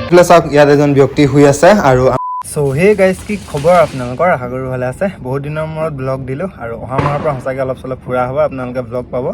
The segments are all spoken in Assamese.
প্লাস ইয়াত এজন ব্যক্তি শুই আছে আৰু সো হে গাইজ কি খবৰ আপোনালোকৰ আশা কৰো ভালে আছে বহুত দিনৰ মূৰত ব্লগ দিলো আৰু অহা মাহৰ পৰা সঁচাকৈ অলপ চলপ ফুৰা হ'ব আপোনালোকে ব্লগ পাব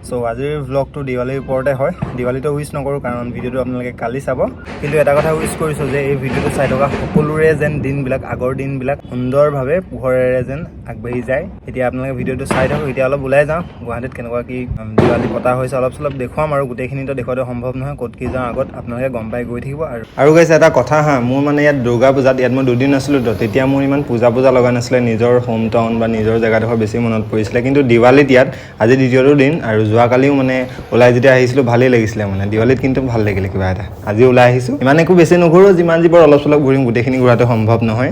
সো আজিৰ ব্লগটো দিৱালীৰ ওপৰতে হয় দিৱালীটো উইচ নকৰোঁ কাৰণ ভিডিঅ'টো আপোনালোকে কালি চাব কিন্তু এটা কথা উইচ কৰিছোঁ যে এই ভিডিঅ'টো চাই থকা সকলোৰে যেন দিনবিলাক আগৰ দিনবিলাক সুন্দৰভাৱে পোহৰেৰে যেন আগবাঢ়ি যায় এতিয়া আপোনালোকে ভিডিঅ'টো চাই থাকক এতিয়া অলপ ওলাই যাওঁ গুৱাহাটীত কেনেকুৱা কি দিৱালী পতা হৈছে অলপ চলপ দেখুৱাম আৰু গোটেইখিনিতো দেখুৱাটো সম্ভৱ নহয় ক'ত কি যাওঁ আগত আপোনালোকে গম পাই গৈ থাকিব আৰু গাইজ এটা কথা হা মোৰ মানে ইয়াত দুৰ্গা পূজাত ইয়াত মই দুদিন আছিলোঁ তো তেতিয়া মোৰ ইমান পূজা লগা নাছিলে নিজৰ হোম টাউন বা নিজৰ জেগাডোখৰ বেছি মনত পৰিছিলে কিন্তু দিৱালীত ইয়াত আজি দ্বিতীয়টো দিন আৰু যোৱাকালিও মানে ওলাই যেতিয়া আহিছিলোঁ ভালেই লাগিছিলে মানে দিৱালীত কিন্তু ভাল লাগিলে কিবা এটা আজি ওলাই আহিছোঁ ইমান একো বেছি নুঘূৰোঁ যিমান যিবোৰ অলপ চলপ ঘূৰিম গোটেইখিনি ঘূৰাটো সম্ভৱ নহয়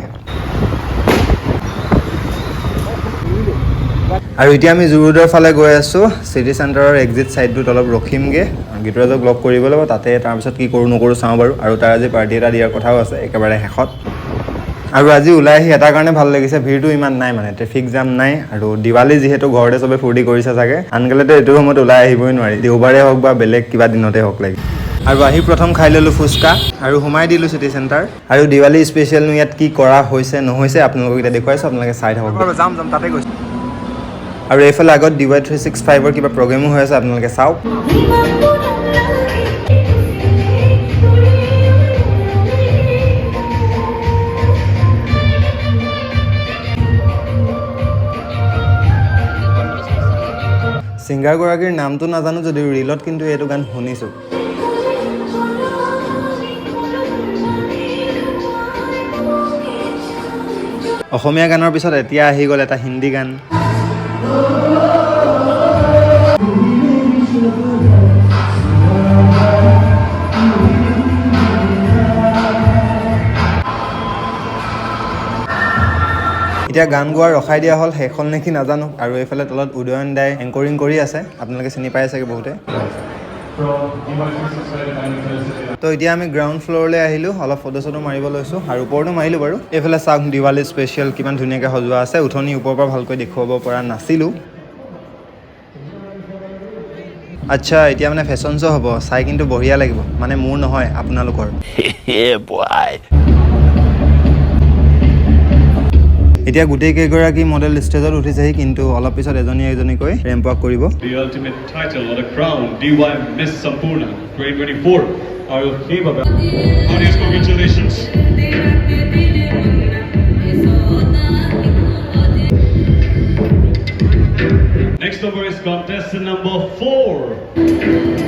আৰু এতিয়া আমি জুৰুডৰ ফালে গৈ আছোঁ চিটি চেণ্টাৰৰ এক্সিট ছাইডটোত অলপ ৰখিমগৈ গীতৰাজক লগ কৰিব লাগিব তাতে তাৰপিছত কি কৰোঁ নকৰোঁ চাওঁ বাৰু আৰু তাৰ আজি পাৰ্টি এটা দিয়াৰ কথাও আছে একেবাৰে শেষত আৰু আজি ওলাই আহি এটা কাৰণে ভাল লাগিছে ভিৰটো ইমান নাই মানে ট্ৰেফিক জাম নাই আৰু দিৱালী যিহেতু ঘৰতে চবে ফূৰ্তি কৰিছে চাগে আনকালেতো এইটো সময়ত ওলাই আহিবই নোৱাৰি দেওবাৰে হওক বা বেলেগ কিবা দিনতে হওক লাগে আৰু আহি প্ৰথম খাই ল'লোঁ ফুচকা আৰু সোমাই দিলোঁ চিটি চেণ্টাৰ আৰু দিৱালী স্পেচিয়েলনো ইয়াত কি কৰা হৈছে নহৈছে আপোনালোকক এতিয়া দেখুৱাইছোঁ আপোনালোকে চাই থাকক যাম তাতে গৈছোঁ আৰু এইফালে আগত DY 365ৰ কিবা প্ৰগ্ৰেমো হৈ আছে আপোনালোকে চাওক ছিংগাৰগৰাকীৰ নামটো নাজানো যদিও ৰীলত কিন্তু এইটো গান শুনিছোঁ অসমীয়া গানৰ পিছত এতিয়া আহি গ'ল এটা হিন্দী গান এতিয়া গান গোৱা ৰখাই দিয়া হ'ল শেষ হ'ল নেকি নাজানো আৰু এইফালে তলত উদয়ন দাই এংকৰিং কৰি আছে আপোনালোকে চিনি পাই চাগে বহুতে তো এতিয়া আমি গ্ৰাউণ্ড ফ্ল'ৰলৈ আহিলোঁ অলপ ফটো চটো মাৰিব লৈছোঁ আৰু ওপৰতো মাৰিলোঁ বাৰু এইফালে চাওক দিৱালী স্পেচিয়েল কিমান ধুনীয়াকৈ সজোৱা আছে উঠনি ওপৰৰ পৰা ভালকৈ দেখুৱাব পৰা নাছিলোঁ আচ্ছা এতিয়া মানে ফেশ্বন শ্ব' হ'ব চাই কিন্তু বঢ়িয়া লাগিব মানে মোৰ নহয় আপোনালোকৰ এতিয়া গোটেই কেইগৰাকী মডেল ষ্টেজত উঠিছেহি কিন্তু অলপ পিছত এজনীকৈ ৰেম্প ৱাক কৰিব The ultimate title or the crown DY Miss Sampurna 2024 আৰু সেইবাবে audience congratulations Next over is contestant number 4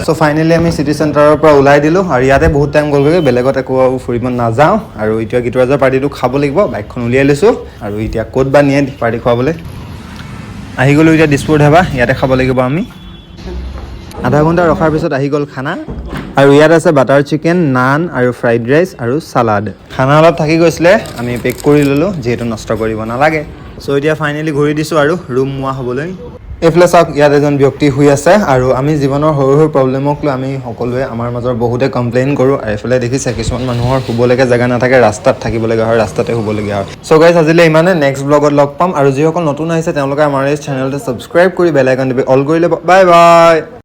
so finally আমি চিটি চেণ্টাৰৰ পৰা ওলাই দিলোঁ আৰু ইয়াতে বহুত টাইম গ'লগৈ বেলেগত একো ফুৰিব নাযাওঁ আৰু এতিয়া গীতৰাজৰ পাৰ্টিটো খাব লাগিব বাইকখন উলিয়াই লৈছোঁ আৰু এতিয়া ক'ত বা নিয়ে পাৰ্টি খুৱাবলৈ আহি গ'লোঁ এতিয়া দিছপুৰ ধাবা ইয়াতে খাব লাগিব আমি আধা ঘণ্টা ৰখাৰ পিছত আহি গ'ল খানা আৰু ইয়াত আছে বাটাৰ চিকেন নান আৰু ফ্ৰাইড ৰাইচ আৰু চালাড খানা অলপ থাকি গৈছিলে আমি পেক কৰি ল'লোঁ যিহেতু নষ্ট কৰিব নালাগে সো এতিয়া ফাইনেলি ঘূৰি দিছোঁ আৰু ৰুম মোৱা হ'বলৈ এইফালে চাওক ইয়াত এজন ব্যক্তি শুই আছে আৰু আমি জীৱনৰ সৰু সৰু প্ৰব্লেমক লৈ আমি সকলোৱে আমাৰ মাজৰ বহুতে কমপ্লেইন কৰোঁ আৰু এইফালে দেখিছে কিছুমান মানুহৰ শুবলৈকে জেগা নাথাকে ৰাস্তাত থাকিবলগীয়া হয় ৰাস্তাতে শুবলগীয়া হয় সো গাইজ আজিলৈ ইমানে নেক্সট ব্লগত লগ পাম আৰু যিসকল নতুন আহিছে তেওঁলোকে আমাৰ এই চেনেলটো ছাবস্ক্ৰাইব কৰি বেল আইকন দিবি অল কৰি ল'ব বাই বাই